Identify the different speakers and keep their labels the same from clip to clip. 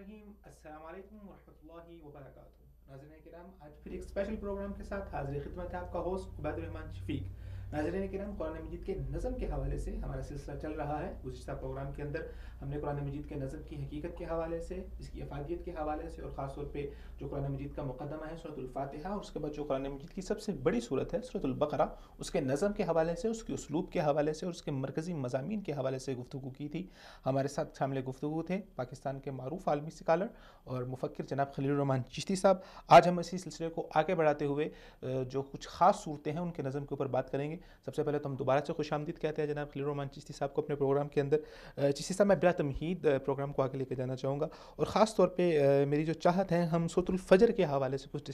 Speaker 1: الرحیم السلام علیکم ورحمۃ اللہ وبرکاتہ. ناظرین کرام، آج پھر ایک اسپیشل پروگرام کے ساتھ حاضر خدمت ہے آپ کا ہوسٹ عبید الرحمان شفیق. ناظرین کرام، قرآن مجید کے نظم کے حوالے سے ہمارا سلسلہ چل رہا ہے. گزشتہ پروگرام کے اندر ہم نے قرآن مجید کے نظم کی حقیقت کے حوالے سے، اس کی افادیت کے حوالے سے، اور خاص طور پہ جو قرآن مجید کا مقدمہ ہے سورۃ الفاتحہ، اور اس کے بعد جو قرآن مجید کی سب سے بڑی سورت ہے سورۃ البقرہ، اس کے نظم کے حوالے سے، اس کے اسلوب کے حوالے سے، اور اس کے مرکزی مضامین کے حوالے سے گفتگو کی تھی. ہمارے ساتھ شامل گفتگو تھے پاکستان کے معروف عالمی سکالر اور مفکر جناب خلیل الرحمان چشتی صاحب. آج ہم اسی سلسلے کو آگے بڑھاتے ہوئے جو کچھ خاص صورتیں ہیں ان کے نظم کے اوپر بات کریں گے. سب سے پہلے تو ہم دوبارہ سے خوش آمدید کہتے ہیں جناب خلیل الرحمان چشتی صاحب کو اپنے پروگرام کے اندر. چشتی صاحب، میں بلا تمہید پروگرام کو آگے لے کے جانا چاہوں گا، اور خاص طور پہ میری جو چاہت ہے ہم سورۃ الفجر کے حوالے سے کچھ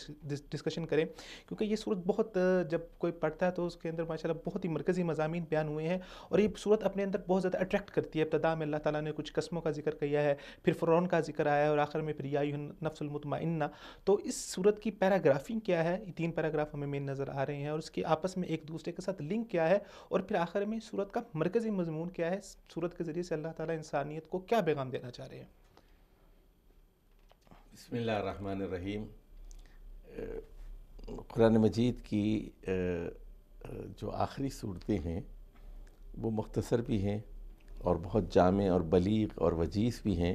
Speaker 1: ڈسکشن کریں، کیونکہ یہ صورت بہت جب کوئی پڑھتا ہے تو اس کے اندر ماشاءاللہ بہت ہی مرکزی مضامین بیان ہوئے ہیں، اور یہ صورت اپنے اندر بہت زیادہ اٹریکٹ کرتی ہے. ابتدا میں اللہ تعالیٰ نے کچھ قسموں کا ذکر کیا ہے، پھر فرعون کا ذکر آیا ہے، اور آخر میں پھر یا ایھا النفس المطمئنہ. تو اس صورت کی پیراگرافنگ کیا ہے؟ یہ 3 پیراگراف ہمیں مین نظر آ رہے ہیں، اور اس کے آپس میں ایک دوسرے کے ساتھ لنک کیا ہے، اور پھر آخر میں صورت کا مرکزی مضمون کیا ہے. صورت کے ذریعے سے اللہ تعالیٰ انسانیت کو کیا پیغام دینا چاہ رہے ہیں؟
Speaker 2: بسم اللہ الرحمن الرحیم. قرآن مجید کی جو آخری صورتیں ہیں وہ مختصر بھی ہیں اور بہت جامع اور بلیغ اور وجیز بھی ہیں،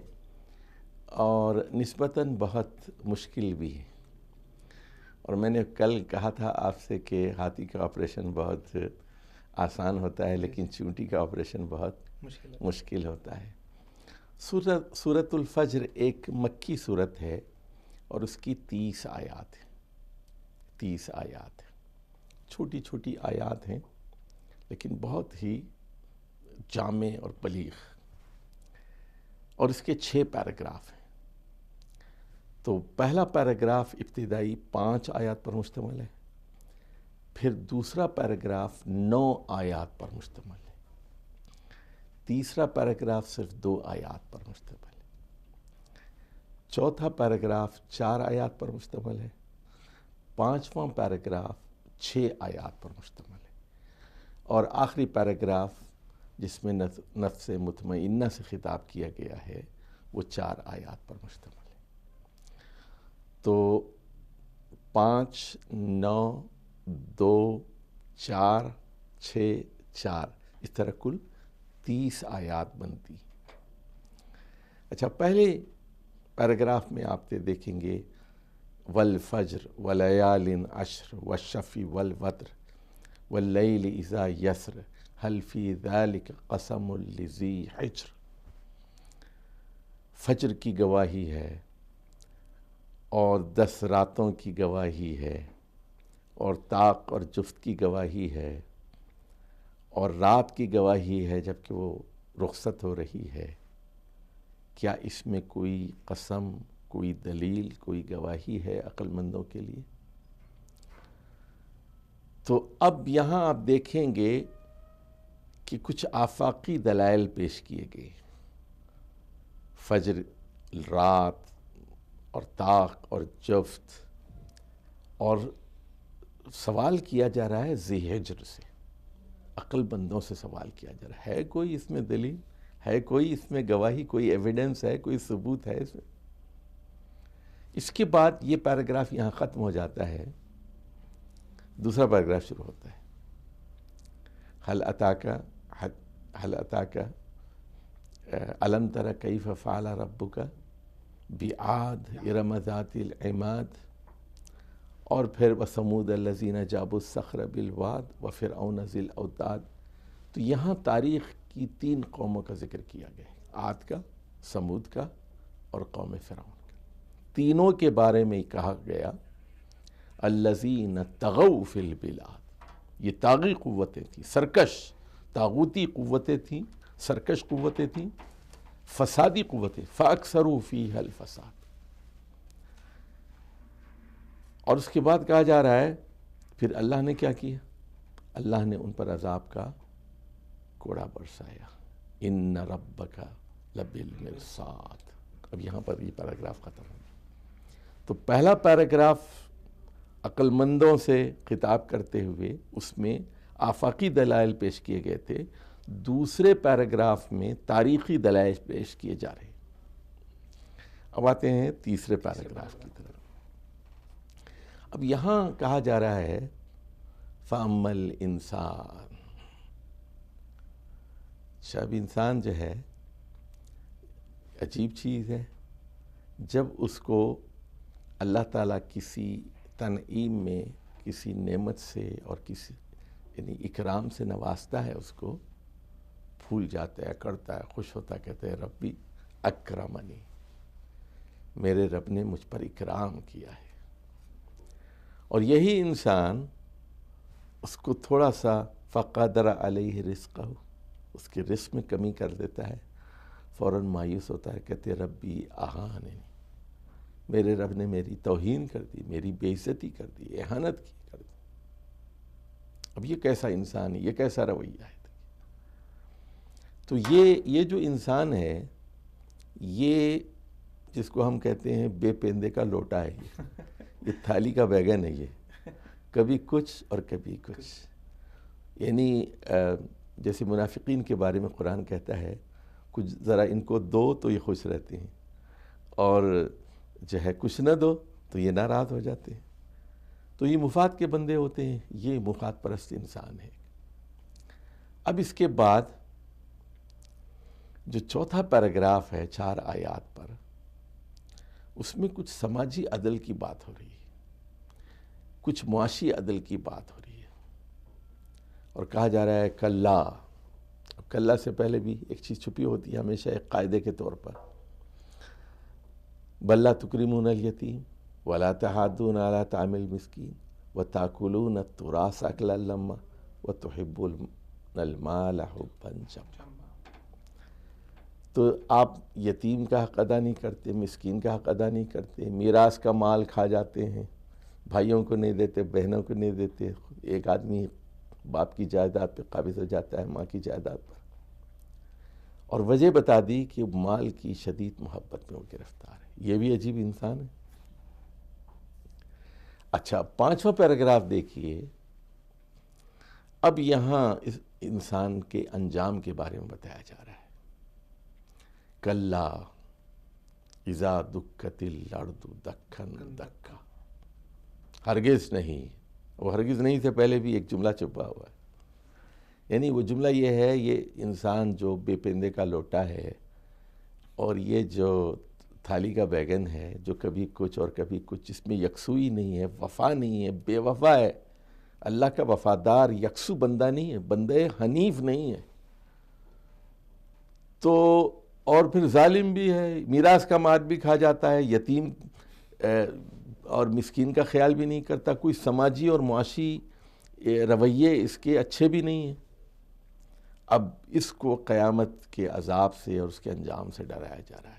Speaker 2: اور نسبتاً بہت مشکل بھی ہیں. اور میں نے کل کہا تھا آپ سے کہ ہاتھی کا آپریشن بہت آسان ہوتا ہے لیکن چونٹی کا آپریشن بہت مشکل ہوتا ہے. سورۃ الفجر ایک مکی صورت ہے اور اس کی 30 آیات ہیں. 30 آیات ہیں، چھوٹی چھوٹی آیات ہیں لیکن بہت ہی جامع اور بلیغ، اور اس کے 6 پیراگراف ہیں. تو پہلا پیراگراف ابتدائی 5 آیات پر مشتمل ہے، پھر دوسرا پیراگراف 9 آیات پر مشتمل ہے، تیسرا پیراگراف صرف 2 آیات پر مشتمل ہے، چوتھا پیراگراف 4 آیات پر مشتمل ہے، پانچواں پیراگراف 6 آیات پر مشتمل ہے، اور آخری پیراگراف جس میں نفس مطمئنہ سے خطاب کیا گیا ہے وہ 4 آیات پر مشتمل ہے. تو 5 9 2 4 6 4 اس طرح کل 30 آیات بنتی. اچھا، پہلے پیراگراف میں آپ دیکھیں گے والفجر ولیال عشر والشفع والوتر واللیل اذا یسر هل فی ذلک قسم لذی حجر. فجر کی گواہی ہے، اور 10 راتوں کی گواہی ہے، اور طاق اور جفت کی گواہی ہے، اور رات کی گواہی ہے جب کہ وہ رخصت ہو رہی ہے. کیا اس میں کوئی قسم، کوئی دلیل، کوئی گواہی ہے عقل مندوں کے لیے؟ تو اب یہاں آپ دیکھیں گے کہ کچھ آفاقی دلائل پیش کیے گئے. فجر، رات، اور طاق اور جفت، اور سوال کیا جا رہا ہے ذی حجر سے، عقل مندوں سے سوال کیا جا رہا ہے کوئی اس میں دلیل ہے، کوئی اس میں گواہی، کوئی ایویڈنس ہے، کوئی ثبوت ہے اس میں؟ اس کے بعد یہ پیراگراف یہاں ختم ہو جاتا ہے، دوسرا پیراگراف شروع ہوتا ہے. هل اتاک الم تر کیف فعل ربک بعاد ارم ذات العماد، اور پھر وثمود الذین جابوا الصخر بالواد وفرعون ذی الاوتاد. تو یہاں تاریخ کی 3 قوموں کا ذکر کیا گیا ہے، عاد کا، سمود کا، اور قوم فرعون کا. تینوں کے بارے میں کہا گیا الذین طغوا فی البلاد. یہ طاغی قوتیں تھیں، سرکش طاغوتی قوتیں تھیں، سرکش قوتیں تھیں، فسادی قوتیں، فاکثروا فیہا الفساد. اور اس کے بعد کہا جا رہا ہے پھر اللہ نے کیا کیا؟ اللہ نے ان پر عذاب کا کوڑا برسایا. ان ربک لبالمرصاد. اب یہاں پر یہ پیراگراف ختم ہو گیا. تو پہلا پیراگراف عقل مندوں سے خطاب کرتے ہوئے اس میں آفاقی دلائل پیش کیے گئے تھے، دوسرے پیراگراف میں تاریخی دلائل پیش کیے جا رہے ہیں. اب آتے ہیں تیسرے پیراگراف کی طرف. اب یہاں کہا جا رہا ہے فَأَمَّا الْإِنسَانُ. اب انسان جو ہے عجیب چیز ہے. جب اس کو اللہ تعالیٰ کسی تنعیم میں، کسی نعمت سے اور کسی یعنی اکرام سے نوازتا ہے، اس کو پھول جاتا ہے، کرتا ہے، خوش ہوتا ہے، کہتے ہیں ربی اکرمنی، میرے رب نے مجھ پر اکرام کیا ہے. اور یہی انسان اس کو تھوڑا سا فقدر علیہ رزقہ، اس کے رزق میں کمی کر دیتا ہے، فوراً مایوس ہوتا ہے، کہتے ربی اہاننی، میرے رب نے میری توہین کر دی، میری بے عزتی کر دی، اہانت کی کر دی. اب یہ کیسا انسان ہے، یہ کیسا رویہ ہے؟ تو یہ جو انسان ہے، یہ جس کو ہم کہتے ہیں بے پیندے کا لوٹا ہے، یہ تھالی کا بیگن ہے، یہ کبھی کچھ اور کبھی کچھ. یعنی جیسے منافقین کے بارے میں قرآن کہتا ہے کچھ ذرا ان کو دو تو یہ خوش رہتے ہیں، اور جو ہے کچھ نہ دو تو یہ ناراض ہو جاتے ہیں. تو یہ مفاد کے بندے ہوتے ہیں، یہ مفاد پرست انسان ہے. اب اس کے بعد جو چوتھا پیراگراف ہے 4 آیات پر، اس میں کچھ سماجی عدل کی بات ہو رہی ہے، کچھ معاشی عدل کی بات ہو رہی ہے. اور کہا جا رہا ہے کلا. کلا سے پہلے بھی ایک چیز چھپی ہوتی ہے ہمیشہ ایک قاعدے کے طور پر، بل لا تکرمون الیتیم ولا تحاضون علی طعام المسکین وتاکلون التراث اکلا لما وتحبون المال حبا جما. تو آپ یتیم کا حق ادا نہیں کرتے، مسکین کا حق ادا نہیں کرتے، میراث کا مال کھا جاتے ہیں، بھائیوں کو نہیں دیتے، بہنوں کو نہیں دیتے. ایک آدمی باپ کی جائیداد پہ قابض ہو جاتا ہے، ماں کی جائیداد پر، اور وجہ بتا دی کہ مال کی شدید محبت میں وہ گرفتار ہے. یہ بھی عجیب انسان ہے. اچھا 5واں پیراگراف دیکھیے. اب یہاں اس انسان کے انجام کے بارے میں بتایا جا رہا ہے. کلا اذا دکت الارض دکن دکا. ہرگز نہیں، وہ ہرگز نہیں سے پہلے بھی ایک جملہ چھپا ہوا ہے. یعنی وہ جملہ یہ ہے، یہ انسان جو بے پندے کا لوٹا ہے، اور یہ جو تھالی کا بیگن ہے، جو کبھی کچھ اور کبھی کچھ، جس میں یکسوئی نہیں ہے، وفا نہیں ہے، بے وفا ہے، اللہ کا وفادار یکسو بندہ نہیں ہے، بندے حنیف نہیں ہے. تو اور پھر ظالم بھی ہے، میراث کا مال بھی کھا جاتا ہے، یتیم اور مسکین کا خیال بھی نہیں کرتا، کوئی سماجی اور معاشی رویے اس کے اچھے بھی نہیں ہیں. اب اس کو قیامت کے عذاب سے اور اس کے انجام سے ڈرایا جا رہا ہے.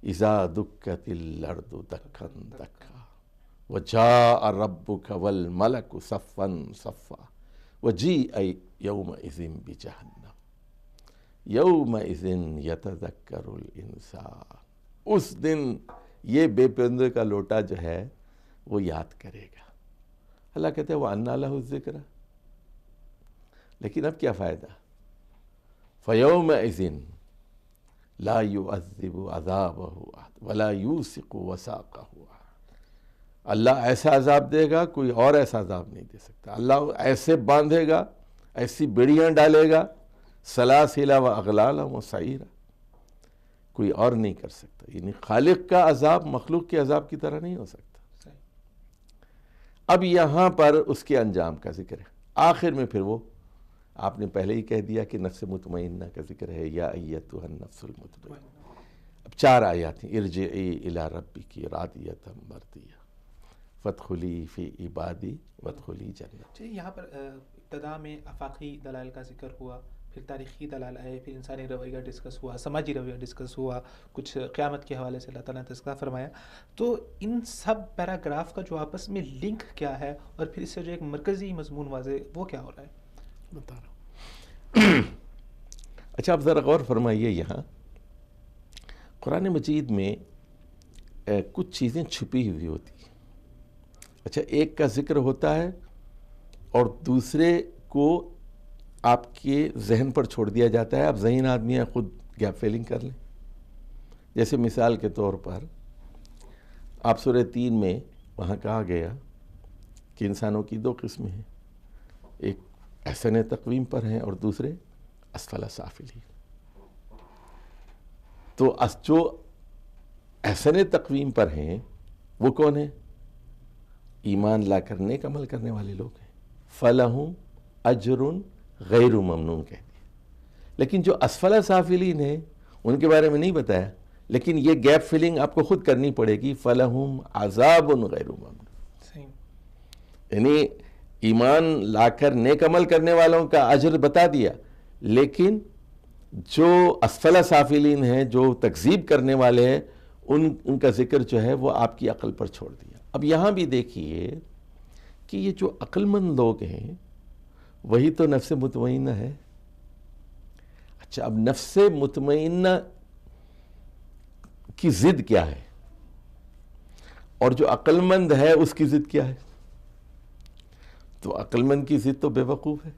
Speaker 2: اذا دکت الارض دکن دکا وجاء ربک والملک صفا صفا وجیء یومئذ بجہنم یومئذ یتذکر الانسان. اس دن یہ بے پندے کا لوٹا جو ہے وہ یاد کرے گا. اللہ کہتے ہیں وَأَنَّىٰ لَهُ الذِّكْرَىٰ. لیکن اب کیا فائدہ؟ فَيَوْمَئِذٍ لَا يُعَذِّبُ عَذَابَهُ أَحَدٌ وَلَا يُوثِقُ وَثَاقَهُ أَحَدٌ. اللہ ایسا عذاب دے گا، کوئی اور ایسا عذاب نہیں دے سکتا. اللہ ایسے باندھے گا، ایسی بیڑیاں ڈالے گا، سلاسل و اغلال و سعیرا، کوئی اور نہیں کر سکتا. یعنی خالق کا عذاب مخلوق کے عذاب کی طرح نہیں ہو سکتا. اب یہاں پر اس کے انجام کا ذکر ہے. آخر میں پھر وہ آپ نے پہلے ہی کہہ دیا کہ نفس مطمئنہ کا ذکر ہے، یا ایتھا النفس المطمئنہ. اب 4 آیات ہیں. ارجعی الی ربک راضیۃ مرضیہ فادخلی فی عبادی وادخلی جنتی.
Speaker 1: یہاں پر ابتدا میں آفاقی دلائل کا ذکر ہوا، پھر تاریخی دلائل آئے، پھر انسانی رویہ ڈسکس ہوا، سماجی رویہ ڈسکس ہوا، کچھ قیامت کے حوالے سے اللہ تعالیٰ نے تذکرہ فرمایا. تو ان سب پیراگراف کا جو آپس میں لنک کیا ہے، اور پھر اس سے جو ایک مرکزی مضمون واضح وہ کیا ہو رہا ہے؟
Speaker 2: بتا رہا ہوں. اچھا اب ذرا غور فرمائیے. یہاں قرآن مجید میں کچھ چیزیں چھپی ہوئی ہوتی ہیں. اچھا ایک کا ذکر ہوتا ہے اور دوسرے کو آپ کے ذہن پر چھوڑ دیا جاتا ہے. آپ ذہین آدمی ہیں، خود گیپ فیلنگ کر لیں. جیسے مثال کے طور پر آپ سورہ 3 میں وہاں کہا گیا کہ انسانوں کی 2 قسمیں ہیں، ایک احسن تقویم پر ہیں اور دوسرے اسفل سافلین۔ تو جو احسن تقویم پر ہیں وہ کون ہیں؟ ایمان لا کر نیک عمل کرنے والے لوگ ہیں، فَلَهُمْ أَجْرٌ غَيْرُ مَمْنُونَ کہہ دیا۔ لیکن جو اسفل سافلین ہیں ان کے بارے میں نہیں بتایا، لیکن یہ گیپ فلنگ آپ کو خود کرنی پڑے گی، فَلَهُمْ عَذَابٌ غَيْرُ مَمْنُونَ، یعنی ایمان لا کر نیک عمل کرنے والوں کا اجر بتا دیا، لیکن جو اسفل سافلین ہیں، جو تکذیب کرنے والے ہیں، ان کا ذکر جو ہے وہ آپ کی عقل پر چھوڑ دیا۔ اب یہاں بھی دیکھیے کہ یہ جو عقل مند لوگ ہیں وہی تو نفس مطمئنہ ہے۔ اچھا، اب نفس مطمئنہ کی ضد کیا ہے اور جو عقل مند ہے اس کی ضد کیا ہے؟ تو عقل مند کی ضد تو بے وقوف ہے۔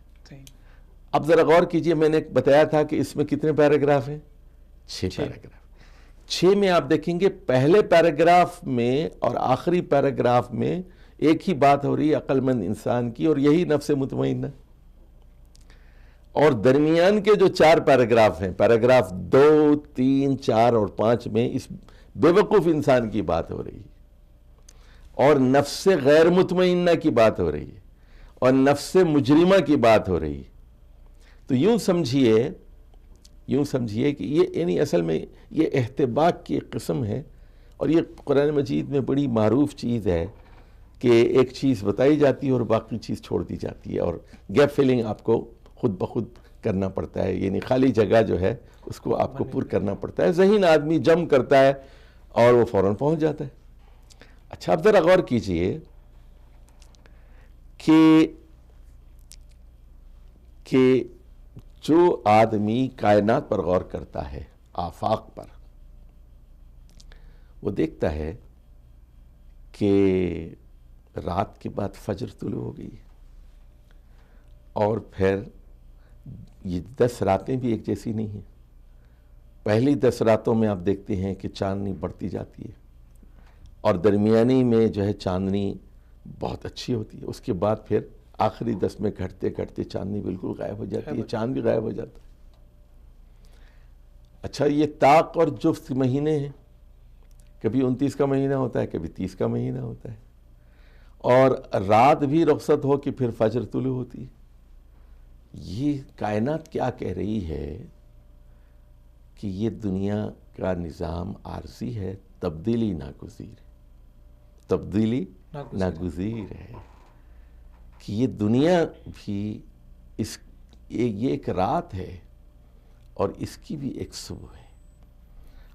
Speaker 2: اب ذرا غور کیجئے، میں نے بتایا تھا کہ اس میں کتنے پیراگراف ہیں؟ 6 پیراگراف۔ 6 میں آپ دیکھیں گے پہلے پیراگراف میں اور آخری پیراگراف میں ایک ہی بات ہو رہی ہے عقل مند انسان کی، اور یہی نفس مطمئنہ۔ اور درمیان کے جو 4 پیراگراف ہیں، پیراگراف 2، 3، 4 اور 5 میں اس بے وقوف انسان کی بات ہو رہی ہے، اور نفس غیر مطمئنہ کی بات ہو رہی ہے، اور نفس مجرمہ کی بات ہو رہی ہے۔ تو یوں سمجھیے کہ یہ یعنی اصل میں یہ احتباق کی ایک قسم ہے، اور یہ قرآن مجید میں بڑی معروف چیز ہے کہ ایک چیز بتائی جاتی ہے اور باقی چیز چھوڑ دی جاتی ہے، اور گیپ فلنگ آپ کو خود بخود کرنا پڑتا ہے، یعنی خالی جگہ جو ہے اس کو آپ کو پر کرنا پڑتا ہے۔ ذہین آدمی جم کرتا ہے اور وہ فوراً پہنچ جاتا ہے۔ اچھا، اب ذرا غور کیجئے کہ جو آدمی کائنات پر غور کرتا ہے، آفاق پر، وہ دیکھتا ہے کہ رات کے بعد فجر طلوع ہو گئی، اور پھر یہ 10 راتیں بھی ایک جیسی نہیں ہیں۔ پہلی 10 راتوں میں آپ دیکھتے ہیں کہ چاندنی بڑھتی جاتی ہے، اور درمیانی میں جو ہے چاندنی بہت اچھی ہوتی ہے، اس کے بعد پھر آخری 10 میں گھٹتے گھٹتے چاندنی بالکل غائب ہو جاتی ہے، چاند بھی غائب ہو جاتا ہے۔ اچھا، یہ طاق اور جفت مہینے ہیں، کبھی 29 کا مہینہ ہوتا ہے، کبھی 30 کا مہینہ ہوتا ہے، اور رات بھی رخصت ہو کہ پھر فجر طلوع ہوتی ہے۔ یہ کائنات کیا کہہ رہی ہے کہ یہ دنیا کا نظام عارضی ہے، تبدیلی ناگزیر ہے، تبدیلی ناگزیر ہے، کہ یہ دنیا بھی یہ ایک رات ہے اور اس کی بھی ایک صبح ہے،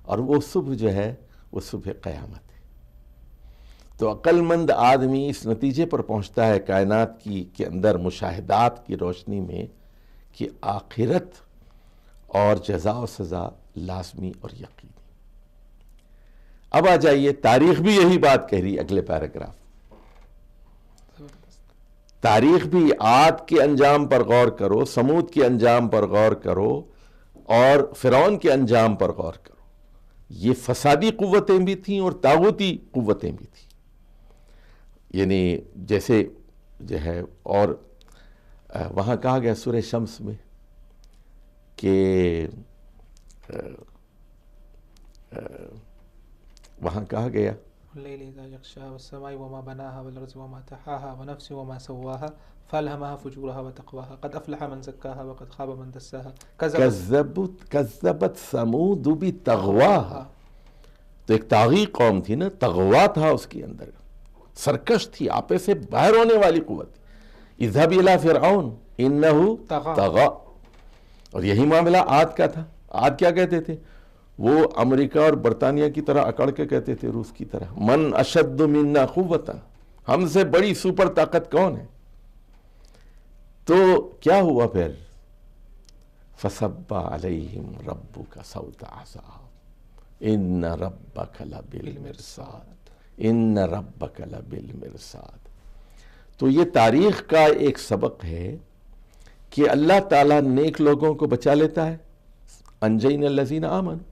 Speaker 2: اور وہ صبح جو ہے وہ صبح قیامت ہے۔ تو عقل مند آدمی اس نتیجے پر پہنچتا ہے کائنات کے اندر مشاہدات کی روشنی میں کہ آخرت اور جزا و سزا لازمی اور یقینی۔ اب آ جائیے، تاریخ بھی یہی بات کہہ رہی ہے، اگلے پیراگراف۔ تاریخ بھی عاد کے انجام پر غور کرو، سمود کے انجام پر غور کرو، اور فرعون کے انجام پر غور کرو۔ یہ فسادی قوتیں بھی تھیں اور طاغوتی قوتیں بھی تھیں، یعنی جیسے جو ہے، اور وہاں کہا گیا سورہ شمس میں کہ وہاں کہا گیا
Speaker 1: الليل إذا يغشاها والسماء وما بناها والأرض وما طحاها ونفس وما سواها فألهمها فجورها وتقواها قد أفلح من زكاها وقد خاب من دساها
Speaker 2: كذبت ثمود بطغواها۔ تو ایک طاغی قوم تھی نا، تغوا تھا اس کے اندر، سرکش تھی، آپے سے باہر ہونے والی قوت تھی۔ اذهب الى فرعون انه طغى، اور یہی معاملہ عاد کا تھا۔ عاد کیا کہتے تھے؟ وہ امریکہ اور برطانیہ کی طرح اکڑ کے کہتے تھے، روس کی طرح، من اشد منا قوتا، ہم سے بڑی سپر طاقت کون ہے؟ تو کیا ہوا پھر؟ فصب علیہم ربک صوت عذاب ان ربک لبالمرصاد، ان ربک لبالمرصاد۔ تو یہ تاریخ کا ایک سبق ہے کہ اللہ تعالیٰ نیک لوگوں کو بچا لیتا ہے، انجینا الذین آمنوا،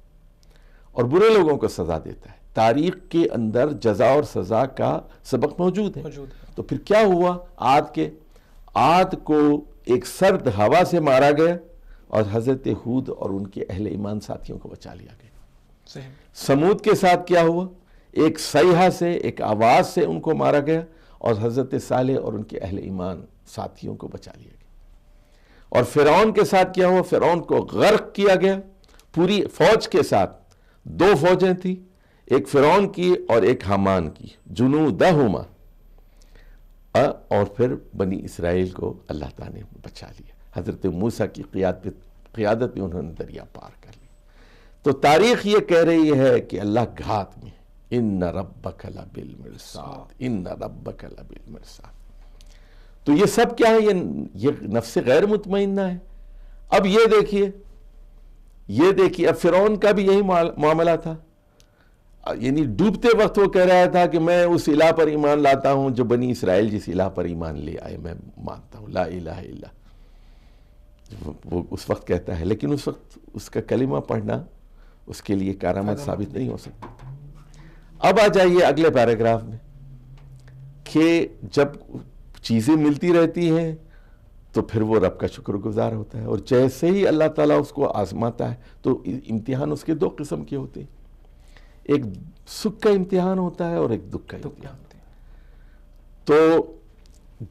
Speaker 2: اور برے لوگوں کو سزا دیتا ہے. تاریخ کے اندر جزا اور سزا کا سبق موجود ہے. تو پھر کیا ہوا عاد کو ایک سرد ہوا سے مارا گیا اور حضرت ہود اور ان کے اہل ایمان ساتھیوں کو بچا لیا گیا. سمود کے ساتھ کیا ہوا؟ ایک صیحہ سے، ایک آواز سے ان کو مارا گیا اور حضرت صالح اور ان کے اہل ایمان ساتھیوں کو بچا لیا گیا. اور فرعون کے ساتھ کیا ہوا؟ فرعون کو غرق کیا گیا پوری فوج کے ساتھ. 2 فوجیں تھیں، ایک فرعون کی اور ایک حامان کی، جنودہما. اور پھر بنی اسرائیل کو اللہ تعالیٰ نے بچا لیا. حضرت موسیٰ کی قیادت میں انہوں نے دریا پار کر لی. تو تاریخ یہ کہہ رہی ہے کہ اللہ گھات میں ان ربک لبالمرصاد، ان ربک لبالمرصاد. تو یہ سب کیا ہے؟ یہ نفس غیر مطمئنہ ہے. اب یہ دیکھیے اب فرعون کا بھی یہی معاملہ تھا. یعنی ڈوبتے وقت وہ کہہ رہا تھا کہ میں اس الہ پر ایمان لاتا ہوں جو بنی اسرائیل جس الہ پر ایمان لے آئے، میں مانتا ہوں لا الہ الا. وہ اس وقت کہتا ہے، لیکن اس وقت اس کا کلمہ پڑھنا اس کے لیے کارآمد ثابت نہیں ہو سکتا. اب آ جائیے اگلے پیراگراف میں کہ جب چیزیں ملتی رہتی ہیں تو پھر وہ رب کا شکر گزار ہوتا ہے. اور جیسے ہی اللہ تعالیٰ اس کو آزماتا ہے تو امتحان اس کے 2 قسم کے ہوتے ہیں. ایک سکھ کا امتحان ہوتا ہے اور ایک دکھ کا امتحان. تو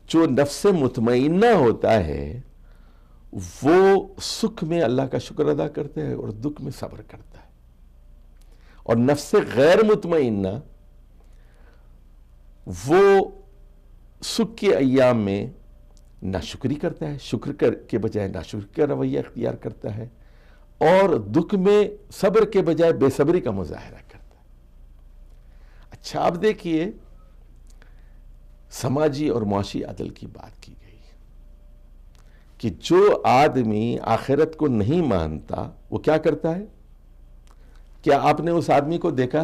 Speaker 2: جو نفس مطمئنہ ہوتا ہے وہ سکھ میں اللہ کا شکر ادا کرتا ہے اور دکھ میں صبر کرتا ہے. اور نفس غیر مطمئنہ وہ سکھ کے ایام میں ناشکری کرتا ہے، شکر کے بجائے ناشکری کا رویہ اختیار کرتا ہے، اور دکھ میں صبر کے بجائے بے صبری کا مظاہرہ کرتا ہے. اچھا اب دیکھیے سماجی اور معاشی عدل کی بات کی گئی کہ جو آدمی آخرت کو نہیں مانتا وہ کیا کرتا ہے؟ کیا آپ نے اس آدمی کو دیکھا؟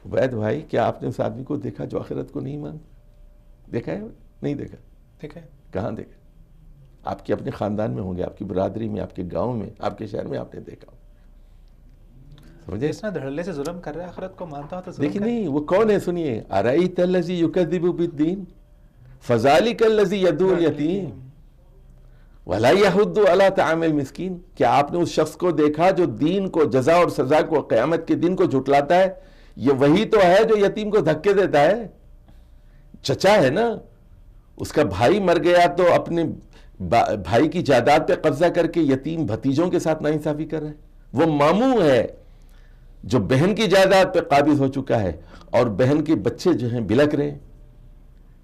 Speaker 2: عبید بھائی، کیا آپ نے اس آدمی کو دیکھا جو آخرت کو نہیں مانتا؟ دیکھا ہے؟ نہیں دیکھا؟ دیکھا ہے؟ کہاں دیکھا؟ آپ کے اپنے خاندان میں ہوں گے، آپ کی برادری میں، آپ کے گاؤں میں، آپ کے شہر میں آپ نے دیکھا. سمجھے؟
Speaker 1: اتنا دھڑلے سے ظلم کر رہا ہے، آخرت کو مانتا ہو تو ظلم
Speaker 2: دیکھیں نہیں، وہ کون ہے؟ سنیے، ارأیت الذی یکذب بالدین فذلک الذی یدعو الیتیم ولا یحض علی طعام المسکین. کیا آپ نے اس شخص کو دیکھا جو دین کو، جزا اور سزا کو، قیامت کے دن کو جھٹلاتا ہے؟ یہ وہی تو ہے جو یتیم کو دھکے دیتا ہے. چچا ہے نا، اس کا بھائی مر گیا تو اپنے بھائی کی جائیداد پہ قبضہ کر کے یتیم بھتیجوں کے ساتھ ناانصافی کر رہے ہیں. وہ ماموں ہے جو بہن کی جائیداد پہ قابض ہو چکا ہے اور بہن کے بچے جو ہیں بلک رہے ہیں.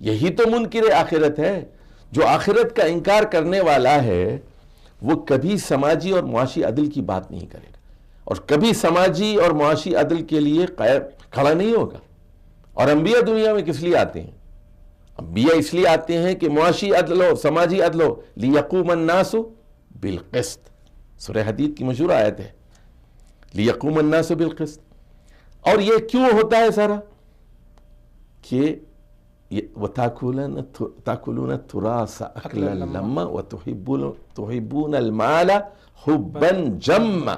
Speaker 2: یہی تو منکر آخرت ہے. جو آخرت کا انکار کرنے والا ہے وہ کبھی سماجی اور معاشی عدل کی بات نہیں کرے گا اور کبھی سماجی اور معاشی عدل کے لیے کھڑا نہیں ہوگا. اور انبیاء دنیا میں کس لیے آتے ہیں؟ انبیاء اس لیے آتے ہیں کہ معاشی عدل ہو، سماجی عدل ہو. لیقوم الناس بالقسط، سورہ حدید کی مشہور آیت ہے، لیقوم الناس بالقسط. اور یہ کیوں ہوتا ہے سارا؟ کہ وَتَأْكُلُونَ التُّرَاثَ أَكْلًا لَمًّا وَتُحِبُّونَ الْمَالَ حُبًّا جَمًّا.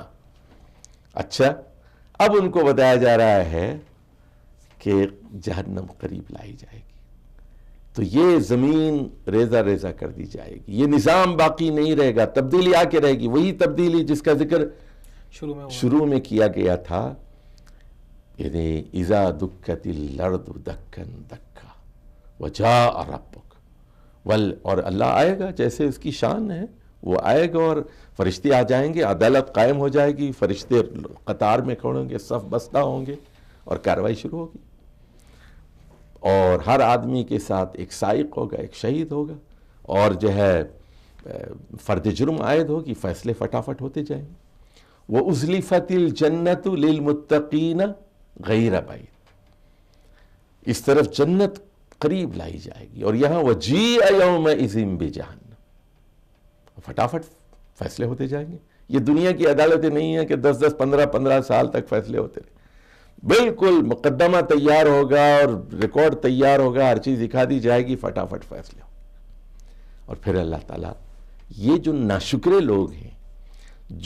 Speaker 2: اچھا اب ان کو بتایا جا رہا ہے کہ جہنم قریب لائی جائے گی تو یہ زمین ریزہ ریزہ کر دی جائے گی. یہ نظام باقی نہیں رہے گا، تبدیلی آ کے رہے گی. وہی تبدیلی جس کا ذکر شروع میں کیا گیا تھا، یعنی اذا دکت الارض دکن دکا وجاء ربک اور اللہ آئے گا جیسے اس کی شان ہے. وہ آئے گا اور فرشتے آ جائیں گے، عدالت قائم ہو جائے گی، فرشتے قطار میں کھڑے ہوں گے، صف بستہ ہوں گے اور کارروائی شروع ہوگی. اور ہر آدمی کے ساتھ ایک سائق ہوگا، ایک شہید ہوگا، اور جو ہے فرد جرم عائد ہوگی، فیصلے فٹافٹ ہوتے جائیں گے. وَأُزْلِفَتِ الْجَنَّةُ لِلْمُتَّقِينَ غَيْرَ بَعِيدٍ. اس طرف جنت قریب لائی جائے گی. اور یہاں وَجِيءَ يَوْمَئِذٍ بِجَهَنَّمَ، فٹافٹ فیصلے ہوتے جائیں گے. یہ دنیا کی عدالتیں نہیں ہیں کہ 10 15 سال تک فیصلے ہوتے رہے. بالکل مقدمہ تیار ہوگا اور ریکارڈ تیار ہوگا، ہر چیز دکھا دی جائے گی، فٹافٹ فیصلے ہو. اور پھر اللہ تعالیٰ یہ جو ناشکرے لوگ ہیں،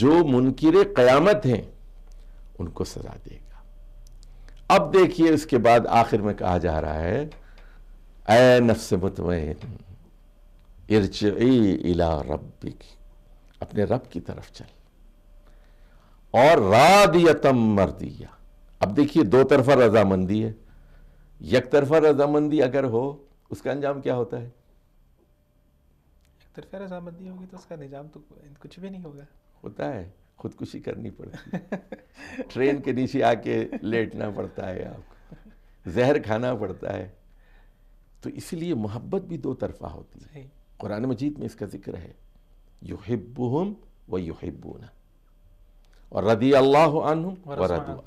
Speaker 2: جو منکر قیامت ہیں، ان کو سزا دے گا۔ اب دیکھیے اس کے بعد آخر میں کہا جا رہا ہے اے نفس مطمئن ارجعی الی ربک، اپنے رب کی طرف چل، اور راضیۃ مرضیہ۔ اب دیکھیے دو طرفہ رضامندی ہے، یک طرفہ رضامندی اگر ہو اس کا انجام کیا ہوتا ہے؟
Speaker 1: ایک طرف رضامندی ہوگی تو اس کا نظام تو کچھ بھی نہیں ہوگا،
Speaker 2: ہوتا ہے خودکشی کرنی پڑتی ہے، ٹرین کے نیچے آ کے لیٹنا پڑتا ہے، آپ کو زہر کھانا پڑتا ہے۔ تو اس لیے محبت بھی دو طرفہ ہوتی ہے۔
Speaker 1: صحیح۔
Speaker 2: قرآن مجید میں اس کا ذکر ہے یحبہم ویحبونہ، اور رضی اللہ عنہم ورضوا۔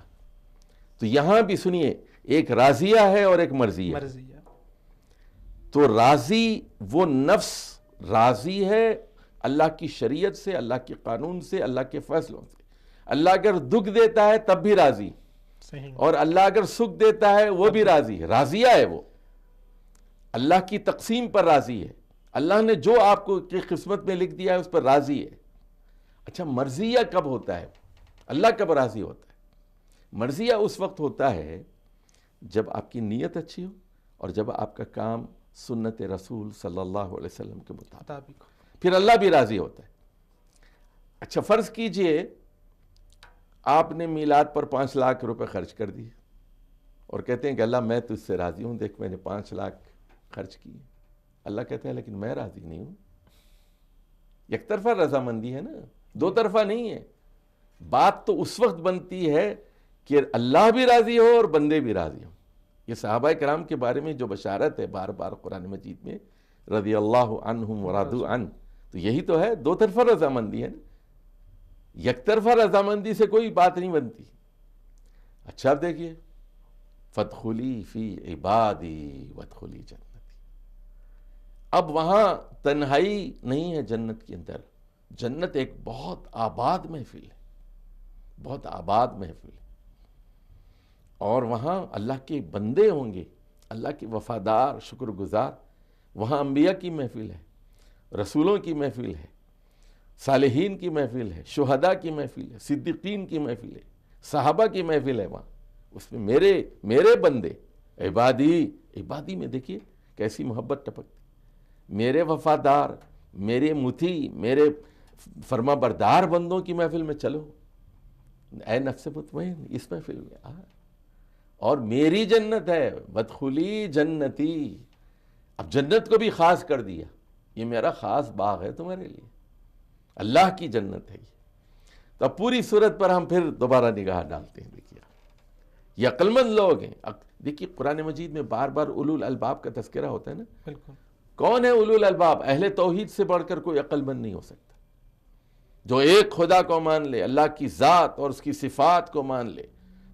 Speaker 2: تو یہاں بھی سنیے، ایک راضیہ ہے اور ایک مرضیہ۔ تو راضی وہ نفس راضی ہے اللہ کی شریعت سے، اللہ کے قانون سے، اللہ کے فیصلوں سے۔ اللہ اگر دکھ دیتا ہے تب بھی راضی، اور اللہ اگر سکھ دیتا ہے وہ بھی راضی ہے، راضیہ ہے وہ، اللہ کی تقسیم پر راضی ہے، اللہ نے جو آپ کو کی قسمت میں لکھ دیا ہے اس پر راضی ہے۔ اچھا مرضیہ کب ہوتا ہے؟ اللہ کب راضی ہوتا ہے؟ مرضیہ اس وقت ہوتا ہے جب آپ کی نیت اچھی ہو اور جب آپ کا کام سنت رسول صلی اللہ علیہ وسلم کے مطابق، پھر اللہ بھی راضی ہوتا ہے۔ اچھا فرض کیجئے آپ نے میلاد پر 5 لاکھ روپے خرچ کر دیے اور کہتے ہیں کہ اللہ میں تجھ سے راضی ہوں، دیکھ میں نے 5 لاکھ خرچ کیے۔ اللہ کہتے ہیں لیکن میں راضی نہیں ہوں۔ یک طرفہ رضامندی ہے نا، دو طرفہ نہیں ہے۔ بات تو اس وقت بنتی ہے کہ اللہ بھی راضی ہو اور بندے بھی راضی ہوں۔ یہ صحابہ کرام کے بارے میں جو بشارت ہے بار بار قرآن مجید میں، رضی اللہ عنہم ورضوا عنہ، تو یہی تو ہے، دو طرفہ رضامندی ہے نا، یک طرفہ رضامندی سے کوئی بات نہیں بنتی۔ اچھا اب دیکھیے فادخلی فی عبادی وادخلی جنتی۔ اب وہاں تنہائی نہیں ہے جنت کے اندر، جنت ایک بہت آباد محفل ہے، بہت آباد محفل ہے، اور وہاں اللہ کے بندے ہوں گے، اللہ کے وفادار شکر گزار۔ وہاں انبیاء کی محفل ہے، رسولوں کی محفل ہے، صالحین کی محفل ہے، شہداء کی محفل ہے، صدیقین کی محفل ہے، صحابہ کی محفل ہے۔ وہاں اس میں میرے بندے، عبادی میں دیکھیے کیسی محبت ٹپکتی، میرے وفادار، میرے مطیع، میرے فرما بردار بندوں کی محفل میں چلو، اے نفس مطمئن اس محفل میں آ، اور میری جنت ہے، وادخلی جنتی۔ اب جنت کو بھی خاص کر دیا، یہ میرا خاص باغ ہے تمہارے لیے، اللہ کی جنت ہے یہ۔ تو اب پوری صورت پر ہم پھر دوبارہ نگاہ ڈالتے ہیں۔ دیکھیے یہ عقل مند لوگ ہیں۔ دیکھیے قرآن مجید میں بار بار اولو الالباب کا تذکرہ ہوتا ہے نا۔
Speaker 1: بالکل۔
Speaker 2: کون ہے اولو الالباب؟ اہل توحید سے بڑھ کر کوئی عقل مند نہیں ہو سکتا، جو ایک خدا کو مان لے، اللہ کی ذات اور اس کی صفات کو مان لے،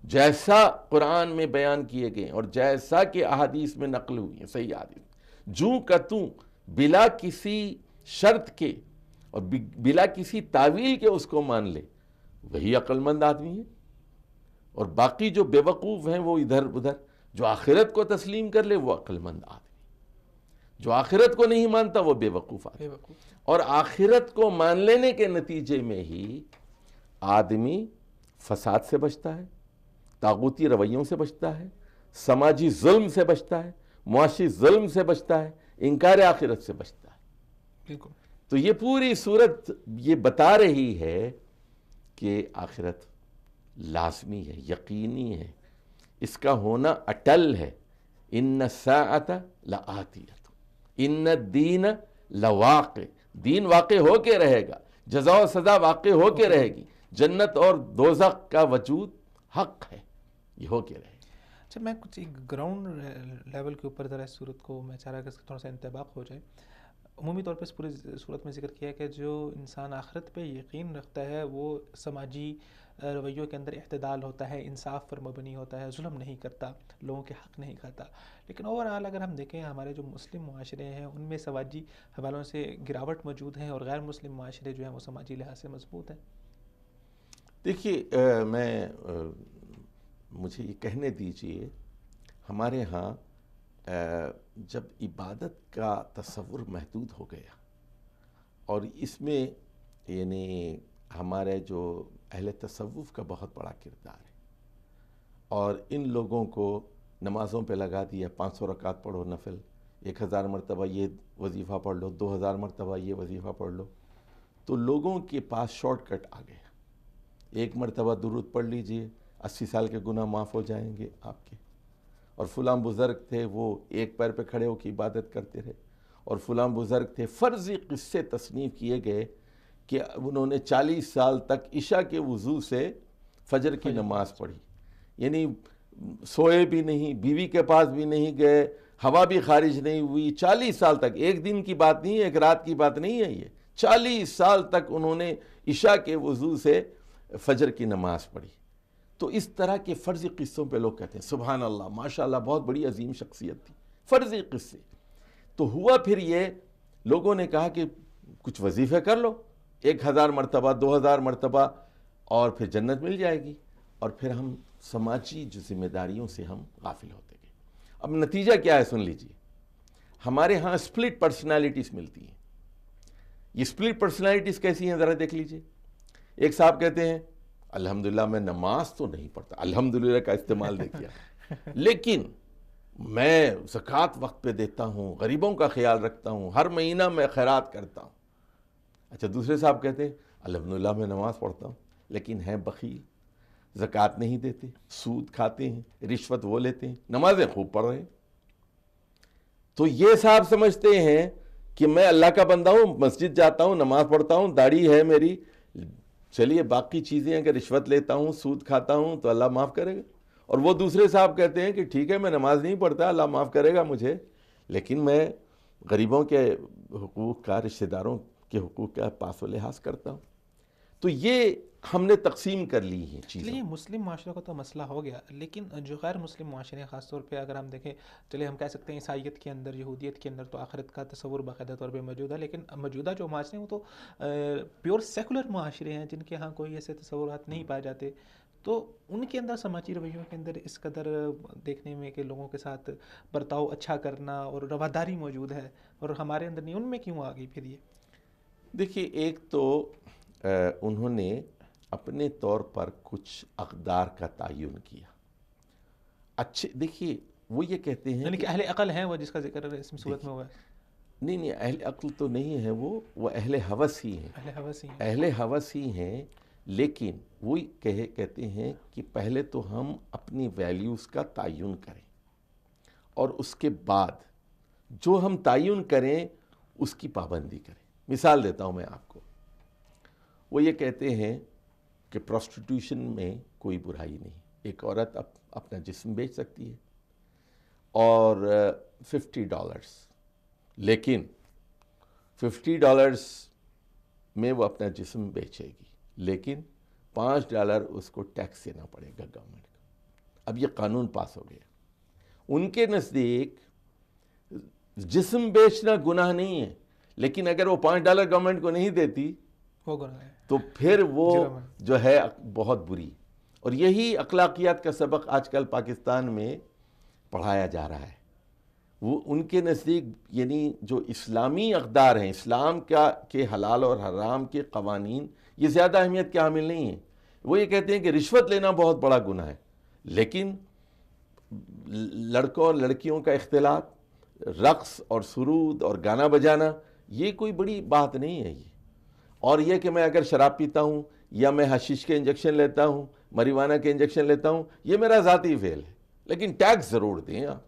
Speaker 2: جیسا قرآن میں بیان کیے گئے اور جیسا کہ احادیث میں نقل ہوئی ہیں، صحیح حدیث، جوں کا توں، بلا کسی شرط کے اور بلا کسی تعویل کے اس کو مان لے، وہی عقل مند آدمی ہے۔ اور باقی جو بے وقوف ہیں وہ ادھر ادھر، جو آخرت کو تسلیم کر لے وہ عقل مند آدمی، جو آخرت کو نہیں مانتا وہ بے وقوف آدمی۔ اور آخرت کو مان لینے کے نتیجے میں ہی آدمی فساد سے بچتا ہے، طاغوتی رویوں سے بچتا ہے، سماجی ظلم سے بچتا ہے، معاشی ظلم سے بچتا ہے، انکار آخرت سے بچتا ہے۔
Speaker 1: بالکل۔
Speaker 2: تو یہ پوری صورت یہ بتا رہی ہے کہ آخرت لازمی ہے، یقینی ہے، اس کا ہونا اٹل ہے۔ ان الساعۃ لآتیۃ، ان الدین لواقع، دین واقع ہو کے رہے گا، جزا و سزا واقع ہو کے رہے گی، جنت اور دوزخ کا وجود حق ہے، یہ ہو کے رہے گا۔
Speaker 1: اچھا میں کچھ ایک گراؤنڈ لیول کے اوپر ذرا اس صورت کو میں چاہ رہا کہ اس کا تھوڑا سا انطباق ہو جائے۔ عمومی طور پہ اس پوری صورت میں ذکر کیا ہے کہ جو انسان آخرت پہ یقین رکھتا ہے وہ سماجی رویوں کے اندر اعتدال ہوتا ہے، انصاف پر مبنی ہوتا ہے، ظلم نہیں کرتا، لوگوں کے حق نہیں کھاتا۔ لیکن اوورآل اگر ہم دیکھیں ہمارے جو مسلم معاشرے ہیں ان میں سماجی حوالوں سے گراوٹ موجود ہے، اور غیر مسلم معاشرے جو ہیں وہ سماجی لحاظ سے مضبوط ہیں۔
Speaker 2: دیکھیے مجھے یہ کہنے دیجئے، ہمارے ہاں جب عبادت کا تصور محدود ہو گیا اور اس میں یعنی ہمارے جو اہل تصوف کا بہت بڑا کردار ہے، اور ان لوگوں کو نمازوں پہ لگا دیا 500 رکعت پڑھو نفل، 1000 مرتبہ یہ وظیفہ پڑھ لو، 2000 مرتبہ یہ وظیفہ پڑھ لو، تو لوگوں کے پاس شارٹ کٹ آ گیا. ایک مرتبہ درود پڑھ لیجئے 80 سال کے گناہ معاف ہو جائیں گے آپ کے. اور فلاں بزرگ تھے وہ ایک پیر پہ کھڑے ہو کے عبادت کرتے رہے، اور فلاں بزرگ تھے فرضی قصے تصنیف کیے گئے کہ انہوں نے 40 سال تک عشاء کے وضو سے فجر کی نماز پڑھی، یعنی سوئے بھی نہیں، بیوی کے پاس بھی نہیں گئے، ہوا بھی خارج نہیں ہوئی، 40 سال تک. ایک دن کی بات نہیں ہے، ایک رات کی بات نہیں ہے، یہ 40 سال تک انہوں نے عشاء کے وضو سے فجر کی نماز پڑھی. تو اس طرح کے فرضی قصوں پہ لوگ کہتے ہیں سبحان اللہ ماشاءاللہ بہت بڑی عظیم شخصیت تھی، فرضی قصے. تو ہوا پھر یہ، لوگوں نے کہا کہ کچھ وظیفے کر لو 1000 مرتبہ 2000 مرتبہ اور پھر جنت مل جائے گی. اور پھر ہم سماجی جو ذمہ داریوں سے ہم غافل ہوتے گئے. اب نتیجہ کیا ہے سن لیجئے. ہمارے ہاں سپلٹ پرسنالٹیز ملتی ہیں. یہ سپلٹ پرسنالٹیز کیسی ہیں ذرا دیکھ لیجئے. ایک صاحب کہتے ہیں الحمدللہ میں نماز تو نہیں پڑھتا، الحمدللہ کا استعمال دیکھیا، لیکن میں زکوٰۃ وقت پہ دیتا ہوں، غریبوں کا خیال رکھتا ہوں، ہر مہینہ میں خیرات کرتا ہوں. اچھا دوسرے صاحب کہتے ہیں الحمدللہ میں نماز پڑھتا ہوں لیکن ہیں بخیل، زکوٰۃ نہیں دیتے، سود کھاتے ہیں، رشوت وہ لیتے ہیں، نمازیں خوب پڑھ رہے ہیں. تو یہ صاحب سمجھتے ہیں کہ میں اللہ کا بندہ ہوں، مسجد جاتا ہوں، نماز پڑھتا ہوں، داڑھی ہے میری، چلیے باقی چیزیں اگر رشوت لیتا ہوں، سود کھاتا ہوں تو اللہ معاف کرے گا. اور وہ دوسرے صاحب کہتے ہیں کہ ٹھیک ہے میں نماز نہیں پڑھتا، اللہ معاف کرے گا مجھے، لیکن میں غریبوں کے حقوق کا، رشتہ داروں کے حقوق کا پاس و لحاظ کرتا ہوں. تو یہ ہم نے تقسیم کر لی ہیں چیزیں.
Speaker 1: چلیے مسلم معاشرے کا تو مسئلہ ہو گیا، لیکن جو غیر مسلم معاشرے ہیں خاص طور پہ اگر ہم دیکھیں، چلیے ہم کہہ سکتے ہیں عیسائیت کے اندر، یہودیت کے اندر تو آخرت کا تصور باقاعدہ طور پہ موجود ہے، لیکن موجودہ جو معاشرے ہیں وہ تو پیور سیکولر معاشرے ہیں جن کے ہاں کوئی ایسے تصورات نہیں پائے جاتے. تو ان کے اندر سماجی رویوں کے اندر اس قدر دیکھنے میں کہ لوگوں کے ساتھ برتاؤ اچھا کرنا اور رواداری موجود ہے، اور ہمارے اندر نہیں، ان میں کیوں آ گئی پھر یہ؟
Speaker 2: دیکھیے ایک تو انہوں نے اپنے طور پر کچھ اقدار کا تعین کیا. اچھے دیکھیے وہ یہ کہتے ہیں
Speaker 1: یعنی کہ اہل عقل ہیں وہ جس کا ذکر اس صورت میں ہوا ہے.
Speaker 2: نہیں اہل عقل تو نہیں ہے، وہ اہل ہوس ہی ہیں، اہل ہوس ہی ہیں. لیکن وہ کہتے ہیں کہ پہلے تو ہم اپنی ویلیوز کا تعین کریں، اور اس کے بعد جو ہم تعین کریں اس کی پابندی کریں. مثال دیتا ہوں میں آپ کو. وہ یہ کہتے ہیں کہ پروسٹیٹیوشن میں کوئی برائی نہیں، ایک عورت اپنا جسم بیچ سکتی ہے اور $50، لیکن $50 میں وہ اپنا جسم بیچے گی، لیکن $5 اس کو ٹیکس دینا پڑے گا گورنمنٹ کو. اب یہ قانون پاس ہو گیا. ان کے نزدیک جسم بیچنا گناہ نہیں ہے، لیکن اگر وہ $5 گورنمنٹ کو نہیں دیتی
Speaker 1: وہ گناہ ہے،
Speaker 2: تو پھر وہ جو ہے بہت بری. اور یہی اخلاقیات کا سبق آج کل پاکستان میں پڑھایا جا رہا ہے. وہ ان کے نزدیک یعنی جو اسلامی اقدار ہیں، اسلام کے حلال اور حرام کے قوانین، یہ زیادہ اہمیت کے حامل نہیں ہیں. وہ یہ کہتے ہیں کہ رشوت لینا بہت بڑا گناہ ہے، لیکن لڑکوں اور لڑکیوں کا اختلاط، رقص اور سرود اور گانا بجانا، یہ کوئی بڑی بات نہیں ہے. یہ اور یہ کہ میں اگر شراب پیتا ہوں یا میں حشیش کے انجیکشن لیتا ہوں، مریوانا کے انجیکشن لیتا ہوں، یہ میرا ذاتی فعل ہے، لیکن ٹیکس ضرور دیں آپ.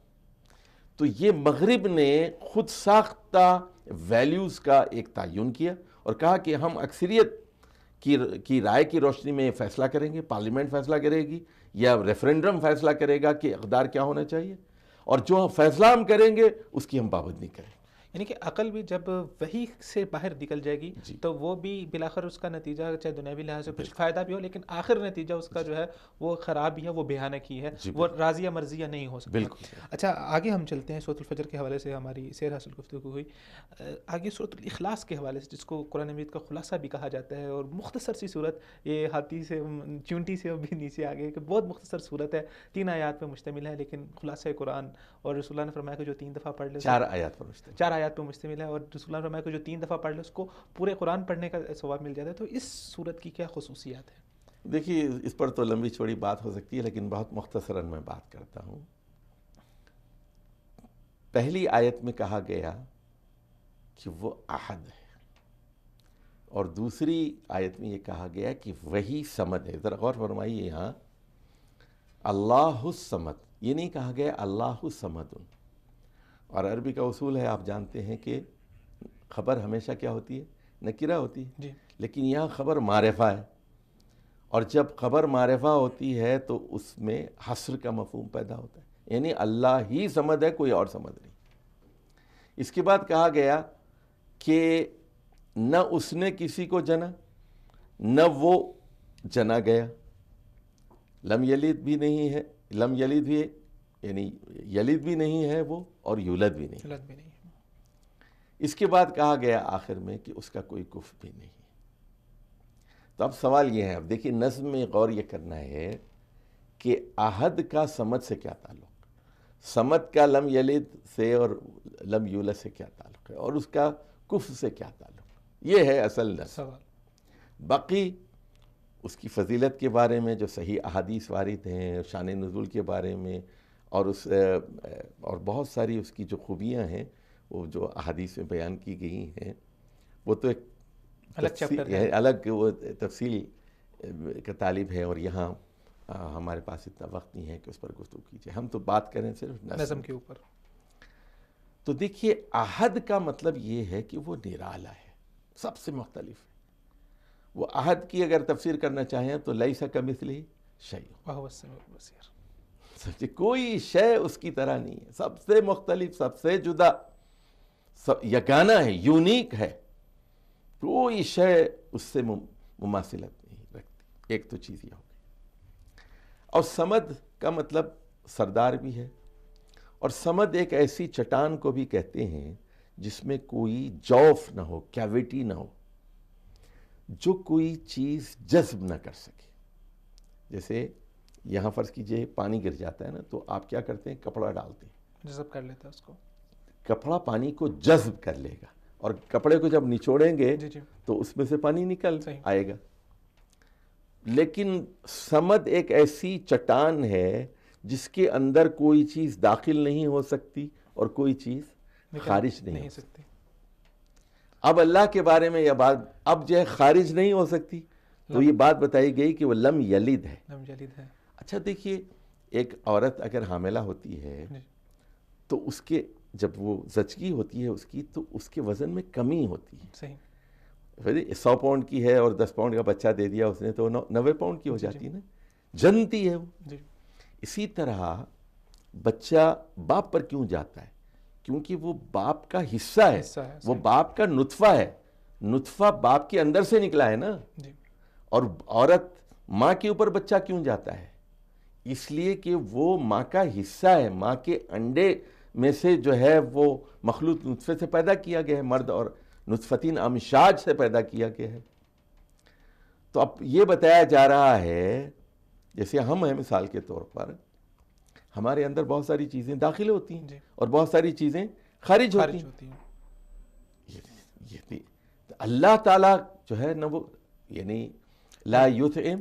Speaker 2: تو یہ مغرب نے خود ساختہ ویلیوز کا ایک تعین کیا اور کہا کہ ہم اکثریت کی رائے کی روشنی میں فیصلہ کریں گے، پارلیمنٹ فیصلہ کرے گی یا ریفرینڈم فیصلہ کرے گا کہ اقدار کیا ہونا چاہیے، اور جو فیصلہ ہم کریں گے اس کی ہم پابندی کریں.
Speaker 1: یعنی کہ عقل بھی جب وہی سے باہر نکل جائے گی تو وہ بھی بلاخر اس کا نتیجہ چاہے دنیاوی لحاظ سے کچھ فائدہ بھی ہو، لیکن آخر نتیجہ اس کا جو ہے وہ خراب ہی ہے، وہ بھیانک ہی ہے، وہ راضیہ مرضیہ نہیں ہو سکتا. اچھا آگے ہم چلتے ہیں. سورۃ الفجر کے حوالے سے ہماری سیر حاصل گفتگو ہوئی. آگے سورۃ الاخلاص کے حوالے سے، جس کو قرآن مجید کا خلاصہ بھی کہا جاتا ہے، اور مختصر سی صورت، یہ ہاتھی سے چونٹی سے بھی نیچے آگے کہ بہت مختصر صورت ہے، 3 آیات پہ مشتمل ہے، لیکن خلاصہ قرآن، اور رسول اللہ نے فرمایا کہ جو 3 دفعہ پڑھ لے،
Speaker 2: 4 آیات
Speaker 1: پہ مشتمل ہے، اور رسول اللہ نے فرمایا کہ جو 3 دفعہ پڑھ لے اس کو پورے قرآن پڑھنے کا ثواب مل جاتا ہے. تو اس صورت کی کیا خصوصیات ہیں؟
Speaker 2: دیکھیے اس پر تو لمبی چوڑی بات ہو سکتی ہے، لیکن بہت مختصراً میں بات کرتا ہوں۔ پہلی آیت میں کہا گیا کہ وہ احد ہے، اور دوسری آیت میں یہ کہا گیا کہ وہی صمد ہے۔ ذرا غور فرمائیے، یہاں اللہ الصمد، یہ نہیں کہا گیا اللہ الصمد۔ اور عربی کا اصول ہے، آپ جانتے ہیں کہ خبر ہمیشہ کیا ہوتی ہے؟ نکرہ ہوتی ہے
Speaker 1: جی،
Speaker 2: لیکن یہاں خبر معرفہ ہے، اور جب خبر معرفہ ہوتی ہے تو اس میں حصر کا مفہوم پیدا ہوتا ہے، یعنی اللہ ہی صمد ہے، کوئی اور صمد نہیں۔ اس کے بعد کہا گیا کہ نہ اس نے کسی کو جنا، نہ وہ جنا گیا۔ لم یلد بھی نہیں ہے، لم یلد بھی ہے، یعنی یلد بھی نہیں ہے وہ، اور یولد بھی نہیں۔
Speaker 1: غلط بھی نہیں ہے۔
Speaker 2: اس کے بعد کہا گیا آخر میں کہ اس کا کوئی کفر بھی نہیں۔ تو اب سوال یہ ہے، اب دیکھیے نظم میں غور یہ کرنا ہے کہ احد کا صمد سے کیا تعلق، صمد کا لم یلد سے اور لم یولد سے کیا تعلق ہے، اور اس کا کفر سے کیا تعلق، یہ ہے اصل نظم۔
Speaker 1: سوال
Speaker 2: باقی اس کی فضیلت کے بارے میں جو صحیح احادیث وارد ہیں، شان نزول کے بارے میں، اور بہت ساری اس کی جو خوبیاں ہیں وہ جو احادیث میں بیان کی گئی ہیں، وہ تو ایک
Speaker 1: الگ چیپٹر ہے،
Speaker 2: الگ وہ تفصیل کا طالب ہے، اور یہاں ہمارے پاس اتنا وقت نہیں ہے کہ اس پر گفتگو کیجیے، ہم تو بات کریں صرف
Speaker 1: نظم کے اوپر۔
Speaker 2: تو دیکھیے احد کا مطلب یہ ہے کہ وہ نرالا ہے، سب سے مختلف ہے۔ وہ احد کی اگر تفسیر کرنا چاہیں تو لیس کمثلہ شیء،
Speaker 1: وہو السمیع البصیر،
Speaker 2: سمجھے، کوئی شے اس کی طرح نہیں ہے، سب سے مختلف، سب سے جدا، یگانہ ہے، یونیک ہے، کوئی شے اس سے مماثلت نہیں رکھتی۔ ایک تو چیز یہ ہو گئی۔ اور صمد کا مطلب سردار بھی ہے، اور صمد ایک ایسی چٹان کو بھی کہتے ہیں جس میں کوئی جوف نہ ہو، کیویٹی نہ ہو، جو کوئی چیز جذب نہ کر سکے۔ جیسے یہاں فرض کیجئے پانی گر جاتا ہے نا، تو آپ کیا کرتے ہیں؟ کپڑا ڈالتے ہیں،
Speaker 1: جذب کر لیتا ہے اس کو،
Speaker 2: کپڑا پانی کو جذب کر لے گا، اور کپڑے کو جب نچوڑیں گے
Speaker 1: جی جی
Speaker 2: تو اس میں سے پانی نکل
Speaker 1: صحیح۔
Speaker 2: آئے گا۔ لیکن صمد ایک ایسی چٹان ہے جس کے اندر کوئی چیز داخل نہیں ہو سکتی اور کوئی چیز خارج نہیں ہو سکتی۔
Speaker 1: سکتے۔
Speaker 2: اب اللہ کے بارے میں یہ بات اب جو ہے خارج نہیں ہو سکتی، تو یہ بات بتائی گئی کہ وہ لم یلد ہے۔
Speaker 1: لم یلد ہے۔
Speaker 2: اچھا دیکھیے، ایک عورت اگر حاملہ ہوتی ہے
Speaker 1: جی،
Speaker 2: تو اس کے جب وہ زچگی ہوتی ہے اس کی، تو اس کے وزن میں کمی ہوتی ہے۔
Speaker 1: صحیح۔
Speaker 2: 100 پاؤنڈ کی ہے اور 10 پاؤنڈ کا بچہ دے دیا اس نے، تو 90 پاؤنڈ کی ہو
Speaker 1: جی،
Speaker 2: جاتی ہے نا، جنتی ہے وہ۔
Speaker 1: جی،
Speaker 2: اسی طرح بچہ باپ پر کیوں جاتا ہے؟ کیونکہ وہ باپ کا حصہ ہے،
Speaker 1: حصہ ہے،
Speaker 2: وہ
Speaker 1: صحیح۔
Speaker 2: باپ کا نطفہ ہے، نطفہ باپ کے اندر سے نکلا ہے نا۔
Speaker 1: جی،
Speaker 2: اور عورت ماں کے اوپر بچہ کیوں جاتا ہے؟ اس لیے کہ وہ ماں کا حصہ ہے، ماں کے انڈے میں سے جو ہے وہ مخلوط نطفے سے پیدا کیا گیا ہے، مرد اور نطفتین امشاج سے پیدا کیا گیا ہے۔ تو اب یہ بتایا جا رہا ہے، جیسے ہم ہیں مثال کے طور پر، ہمارے اندر بہت ساری چیزیں داخل ہوتی ہیں
Speaker 1: جی،
Speaker 2: اور بہت ساری چیزیں خارج ہوتی
Speaker 1: خارج
Speaker 2: ہیں۔
Speaker 1: ہوتی ہیں۔
Speaker 2: یہ بھی اللہ تعالیٰ جو ہے نا، وہ یعنی لا یطعم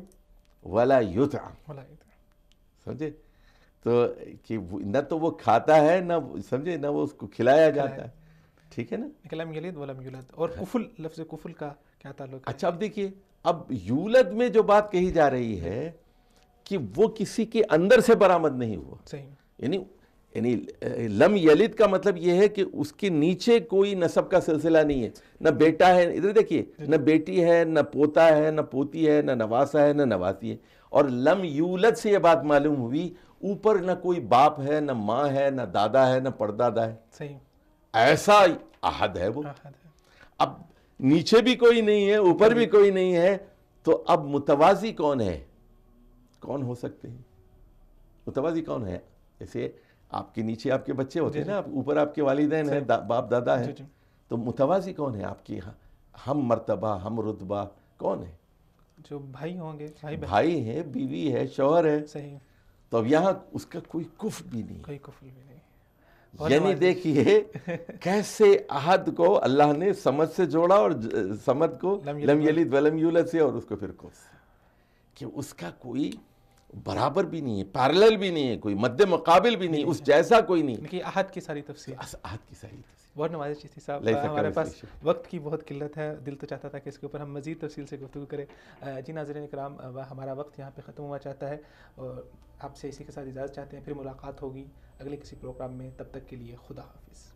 Speaker 2: ولا یطعم،
Speaker 1: ملائکہ۔
Speaker 2: سمجھے؟ تو کہ نہ تو وہ کھاتا ہے، نہ سمجھے، نہ وہ اس کو کھلایا جاتا ہے، ٹھیک ہے نا؟
Speaker 1: لم یلد ولم یولد۔ اور کفل، لفظ کفل کا کیا تعلق ہے؟
Speaker 2: اچھا اب دیکھیے، اب یولد میں جو بات کہی جا رہی ہے کہ وہ کسی کے اندر سے برآمد نہیں ہوا،
Speaker 1: صحیح۔
Speaker 2: یعنی لم یلد کا مطلب یہ ہے کہ اس کے نیچے کوئی نسب کا سلسلہ نہیں ہے، نہ بیٹا ہے، ادھر دیکھیے، نہ بیٹی ہے، نہ پوتا ہے، نہ پوتی ہے، نہ نواسا ہے، نہ نواسی ہے۔ اور لم یولد سے یہ بات معلوم ہوئی، اوپر نہ کوئی باپ ہے، نہ ماں ہے، نہ دادا ہے، نہ پردادا ہے،
Speaker 1: صحیح۔
Speaker 2: ایسا احد ہے وہ۔
Speaker 1: احد ہے۔
Speaker 2: اب نیچے بھی کوئی نہیں ہے، اوپر بھی کوئی نہیں ہے، تو اب متوازی کون ہے؟ کون ہو سکتے ہیں متوازی؟ کون ہے؟ جیسے آپ کے نیچے آپ کے بچے ہوتے ہیں نا، اوپر آپ کے والدین ہیں، باپ دادا ہیں، تو متوازی کون ہے آپ کے یہاں؟ ہم مرتبہ، ہم رتبہ کون ہے؟
Speaker 1: جو بھائی ہوں گے،
Speaker 2: بھائی ہیں، بیوی ہے، شوہر ہے۔
Speaker 1: صحیح۔
Speaker 2: تو اب یہاں اس کا کوئی کفر بھی نہیں،
Speaker 1: کوئی کفل بھی نہیں۔
Speaker 2: یعنی دیکھیے کیسے احد کو اللہ نے صمد سے جوڑا، اور صمد کو لم یلد ولم یولد سے، اور اس کو پھر کفر۔ کہ اس کا کوئی برابر بھی نہیں ہے، پیرلل بھی نہیں ہے، کوئی مد مقابل بھی نہیں، اس جیسا کوئی نہیں.
Speaker 1: کہ احد کی ساری تفصیل،
Speaker 2: احد کی ساری تفصیل.
Speaker 1: بہت نوازش چشتی صاحب، ہمارے پاس وقت کی بہت قلت ہے، دل تو چاہتا تھا کہ اس کے اوپر ہم مزید تفصیل سے گفتگو کریں. جی ناظرین کرام، ہمارا وقت یہاں پہ ختم ہوا چاہتا ہے اور آپ سے اسی کے ساتھ اجازت چاہتے ہیں. پھر ملاقات ہوگی اگلے کسی پروگرام میں، تب تک کے لیے خدا حافظ.